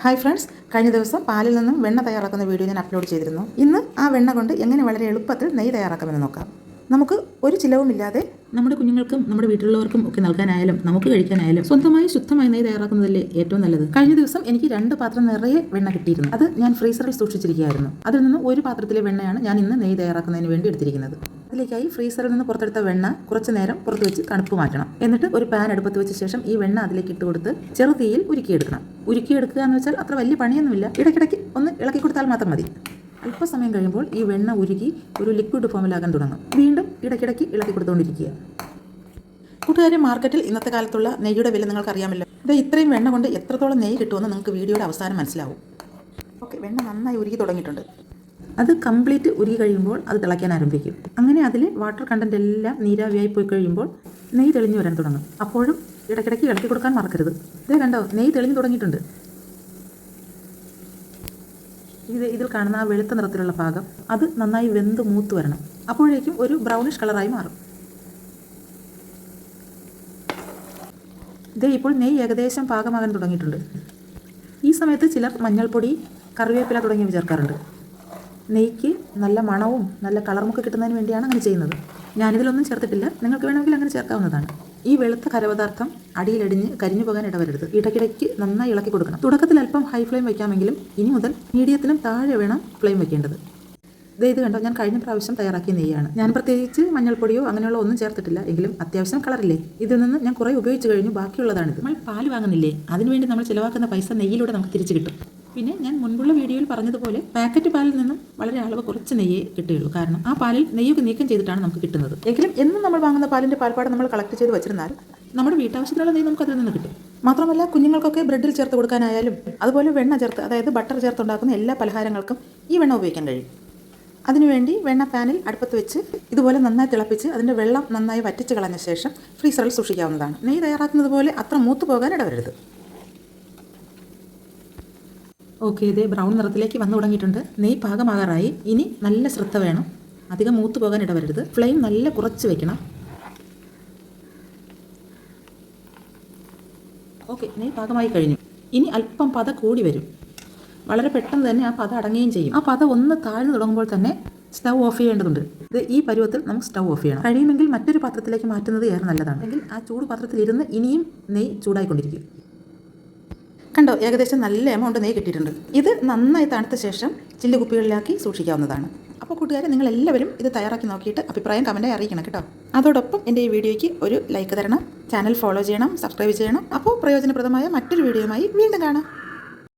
Hi friends, കഴിഞ്ഞ ദിവസം പാലിൽ നിന്നും വെണ്ണ തയ്യാറാക്കുന്ന വീഡിയോ ഞാൻ അപ്ലോഡ് ചെയ്തിരുന്നു. ഇന്ന് ആ വെണ്ണ കൊണ്ട് എങ്ങനെ വളരെ എളുപ്പത്തിൽ നെയ്യ് തയ്യാറാക്കാമെന്ന് നോക്കാം. നമുക്ക് ഒരു ചിലവുമില്ലാതെ നമ്മുടെ കുഞ്ഞുങ്ങൾക്കും നമ്മുടെ വീട്ടിലുള്ളവർക്കും ഒക്കെ നൽകാനായാലും നമുക്ക് കഴിക്കാനായാലും സ്വന്തമായി ശുദ്ധമായി നെയ്യ് തയ്യാറാക്കുന്നതല്ലേ ഏറ്റവും നല്ലത്. കഴിഞ്ഞ ദിവസം എനിക്ക് 2 പാത്രം നിറയെ വെണ്ണ കിട്ടിയിരുന്നു. അത് ഞാൻ ഫ്രീസറിൽ സൂക്ഷിച്ചിരിക്കുകയായിരുന്നു. അതിൽ നിന്ന് ഒരു പാത്രത്തിലെ വെണ്ണയാണ് ഞാൻ ഇന്ന് നെയ്യ് തയ്യാറാക്കുന്നതിന് വേണ്ടി എടുത്തിരിക്കുന്നത്. അതിലേക്കായി ഫ്രീസറിൽ നിന്ന് പുറത്തെടുത്ത വെണ്ണ കുറച്ച് നേരം പുറത്ത് വെച്ച് തണുപ്പ് മാറ്റണം. എന്നിട്ട് ഒരു പാൻ അടുപ്പത്ത് വെച്ച ശേഷം ഈ വെണ്ണ അതിലേക്ക് ഇട്ട് കൊടുത്ത് ചെറുതീയിൽ ഉരുക്കിയെടുക്കണം. ഉരുക്കിയെടുക്കുക എന്ന് വെച്ചാൽ അത്ര വലിയ പണിയൊന്നുമില്ല. ഇടയ്ക്കിടയ്ക്ക് ഒന്ന് ഇളക്കി കൊടുത്താൽ മാത്രം മതി. അല്പസമയം കഴിയുമ്പോൾ ഈ വെണ്ണ ഉരുകി ഒരു ലിക്വിഡ് ഫോമിലാകാൻ തുടങ്ങും. വീണ്ടും ഇടയ്ക്കിടയ്ക്ക് ഇളക്കി കൊടുത്തുകൊണ്ടിരിക്കുക. കൂട്ടുകാരെ, മാർക്കറ്റിൽ ഇന്നത്തെ കാലത്തുള്ള നെയ്യുടെ വില നിങ്ങൾക്ക് അറിയാമല്ലോ. ഇത് ഇത്രയും വെണ്ണ കൊണ്ട് എത്രത്തോളം നെയ്യ് കിട്ടുമെന്ന് നിങ്ങൾക്ക് വീഡിയോയുടെ അവസാനം മനസ്സിലാവും. ഓക്കെ, വെണ്ണ നന്നായി ഉരുകി തുടങ്ങിയിട്ടുണ്ട്. അത് കംപ്ലീറ്റ് ഉരുകി കഴിയുമ്പോൾ അത് തിളയ്ക്കാൻ ആരംഭിക്കും. അങ്ങനെ അതിൽ വാട്ടർ കണ്ടന്റ് എല്ലാം നീരാവിയായി പോയി കഴിയുമ്പോൾ നെയ്യ് തെളിഞ്ഞു വരാൻ തുടങ്ങും. അപ്പോഴും ഇടയ്ക്കിടയ്ക്ക് ഇളക്കി കൊടുക്കാൻ മറക്കരുത്. ഇതേ കണ്ടോ, നെയ്യ് തെളിഞ്ഞു തുടങ്ങിയിട്ടുണ്ട്. ഇതിൽ കാണുന്ന ആ വെളുത്ത നിറത്തിലുള്ള ഭാഗം അത് നന്നായി വെന്ത് മൂത്ത് വരണം. അപ്പോഴേക്കും ഒരു ബ്രൗണിഷ് കളറായി മാറും. ഇപ്പോൾ നെയ്യ് ഏകദേശം പാകമാകാൻ തുടങ്ങിയിട്ടുണ്ട്. ഈ സമയത്ത് ചിലർ മഞ്ഞൾപ്പൊടി, കറിവേപ്പില തുടങ്ങിയവ ചേർക്കാറുണ്ട്. നെയ്ക്ക് നല്ല മണവും നല്ല കളറുമൊക്കെ കിട്ടുന്നതിന് വേണ്ടിയാണ് അങ്ങനെ ചെയ്യുന്നത്. ഞാനിതിലൊന്നും ചേർത്തിട്ടില്ല. നിങ്ങൾക്ക് വേണമെങ്കിൽ അങ്ങനെ ചേർക്കാവുന്നതാണ്. ഈ വെളുത്ത ഖരപദാർത്ഥം അടിയിലടിഞ്ഞ് കരിഞ്ഞു പോകാൻ ഇടവരരുത്. ഇടയ്ക്കിടയ്ക്ക് നന്നായി ഇളക്കി കൊടുക്കണം. തുടക്കത്തിൽ അല്പം ഹൈ ഫ്ലെയിം വയ്ക്കാമെങ്കിലും ഇനി മുതൽ മീഡിയത്തിനും താഴെ വേണം ഫ്ലെയിം വയ്ക്കേണ്ടത്. ഇത് കണ്ടോ, ഞാൻ കഴിഞ്ഞ പ്രാവശ്യം തയ്യാറാക്കിയ നെയ്യാണ്. ഞാൻ പ്രത്യേകിച്ച് മഞ്ഞൾപ്പൊടിയോ അങ്ങനെയുള്ള ഒന്നും ചേർത്തിട്ടില്ല. എങ്കിലും അത്യാവശ്യം കളറില്ലേ. ഇതിൽ നിന്ന് ഞാൻ കുറേ ഉപയോഗിച്ച് കഴിഞ്ഞു. ബാക്കിയുള്ളതാണിത്. നമ്മൾ പാല് വാങ്ങുന്നില്ലേ, അതിനുവേണ്ടി നമ്മൾ ചിലവാക്കുന്ന പൈസ നെയ്യിലൂടെ നമുക്ക് തിരിച്ചു കിട്ടും. പിന്നെ ഞാൻ മുൻപുള്ള വീഡിയോയിൽ പറഞ്ഞതുപോലെ പാക്കറ്റ് പാലിൽ നിന്നും വളരെ അളവ് കുറച്ച് നെയ്യേ കിട്ടുകയുള്ളൂ. കാരണം ആ പാലിൽ നെയ്യൊക്കെ നീക്കം ചെയ്തിട്ടാണ് നമുക്ക് കിട്ടുന്നത്. എങ്കിലും എന്നും നമ്മൾ വാങ്ങുന്ന പാലിൻ്റെ പാൽപ്പാട് നമ്മൾ കളക്ട് ചെയ്ത് വെച്ചിരുന്നാൽ നമ്മുടെ വീട്ടാവശ്യത്തിനുള്ള നെയ്യ് നമുക്ക് അതിൽ നിന്ന് കിട്ടും. മാത്രമല്ല, കുഞ്ഞുങ്ങൾക്കൊക്കെ ബ്രെഡിൽ ചേർത്ത് കൊടുക്കാനായാലും അതുപോലെ വെണ്ണ ചേർത്ത്, അതായത് ബട്ടർ ചേർത്തുണ്ടാക്കുന്ന എല്ലാ പലഹാരങ്ങൾക്കും ഈ വെണ്ണ ഉപയോഗിക്കാൻ കഴിയും. അതിനുവേണ്ടി വെണ്ണ പാനിൽ അടുപ്പത്ത് വെച്ച് ഇതുപോലെ നന്നായി തിളപ്പിച്ച് അതിൻ്റെ വെള്ളം നന്നായി വറ്റിച്ച് കളഞ്ഞ ശേഷം ഫ്രീസറിൽ സൂക്ഷിക്കാവുന്നതാണ്. നെയ്യ് തയ്യാറാക്കുന്നത് പോലെ അത്ര മൂത്ത് പോകാൻ ഇടവരരുത്. ഓക്കെ, ഇതേ ബ്രൗൺ നിറത്തിലേക്ക് വന്നു തുടങ്ങിയിട്ടുണ്ട്. നെയ്യ് പാകമാകാറായി. ഇനി നല്ല ശ്രദ്ധ വേണം. അധികം മൂത്ത് പോകാൻ ഇടവരരുത്. ഫ്ലെയിം നല്ല കുറച്ച് വെക്കണം. ഓക്കെ, നെയ്യ് പാകമായി കഴിഞ്ഞു. ഇനി അല്പം പത കൂടി വരും. വളരെ പെട്ടെന്ന് തന്നെ ആ പത അടങ്ങുകയും ചെയ്യും. ആ പത ഒന്ന് താഴ്ന്നു തുടങ്ങുമ്പോൾ തന്നെ സ്റ്റൗ ഓഫ് ചെയ്യേണ്ടതുണ്ട്. ഈ പരുവത്തിൽ നമുക്ക് സ്റ്റൗ ഓഫ് ചെയ്യണം. കഴിയുമെങ്കിൽ മറ്റൊരു പാത്രത്തിലേക്ക് മാറ്റുന്നത് ഏറെ നല്ലതാണ്. എങ്കിൽ ആ ചൂട് പാത്രത്തിൽ ഇരുന്ന് ഇനിയും നെയ്യ് ചൂടായിക്കൊണ്ടിരിക്കും. കണ്ടോ, ഏകദേശം നല്ല എമൗണ്ട് നെയ്യ് കിട്ടിയിട്ടുണ്ട്. ഇത് നന്നായി തണുത്ത ശേഷം ചില്ല് കുപ്പികളിലാക്കി സൂക്ഷിക്കാവുന്നതാണ്. അപ്പോൾ കൂട്ടുകാരെ, നിങ്ങളെല്ലാവരും ഇത് തയ്യാറാക്കി നോക്കിയിട്ട് അഭിപ്രായം കമൻറ്റായി അറിയിക്കണം കേട്ടോ. അതോടൊപ്പം എൻ്റെ ഈ വീഡിയോയ്ക്ക് ഒരു ലൈക്ക് തരണം, ചാനൽ ഫോളോ ചെയ്യണം, സബ്സ്ക്രൈബ് ചെയ്യണം. അപ്പോൾ പ്രയോജനപ്രദമായ മറ്റൊരു വീഡിയോയുമായി വീണ്ടും കാണാം.